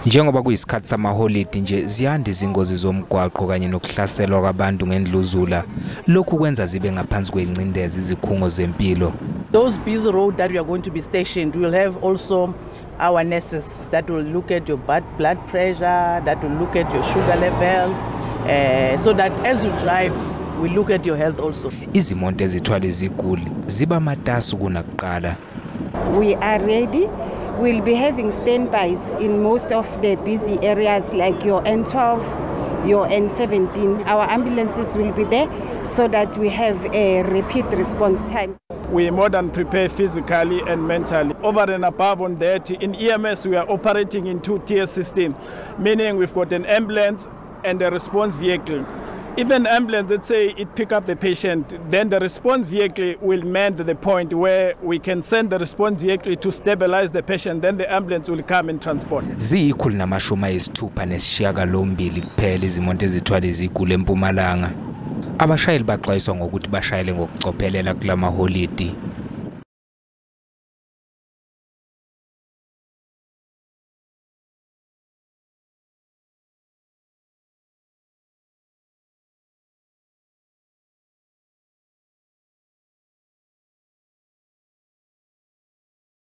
Njengoba kuyisikhathi samaholidi nje ziyanda izingozi zomgwaqo kanye nokuhlaselwa kwabantu ngendluzula, lokhu kwenza zibe ngaphansi kwencindezi izikhungo zempilo. Those busy roads that we are going to be stationed, we will have also our nurses that will look at your blood pressure, that will look at your sugar level, so that as you drive, we look at your health also. Izimoto ezithwala iziguli ziba matasa kunakuqala. We are ready. We'll be having standbys in most of the busy areas like your N12, your N17. Our ambulances will be there so that we have a repeat response time. We more than prepare physically and mentally. Over and above on that, in EMS we are operating in two-tier system, meaning we've got an ambulance and a response vehicle. If an ambulance, let's say, it pick up the patient, then the response vehicle will mend the point where we can send the response vehicle to stabilize the patient, then the ambulance will come and transport. Izikhulu namashumi ayisithupha nesishiyagalombili kuphela izimoto ezithwala iziguli eMpumalanga. Abashayeli baxwayiswa ngokuthi bashayele ngokucophelela kulamaholidi.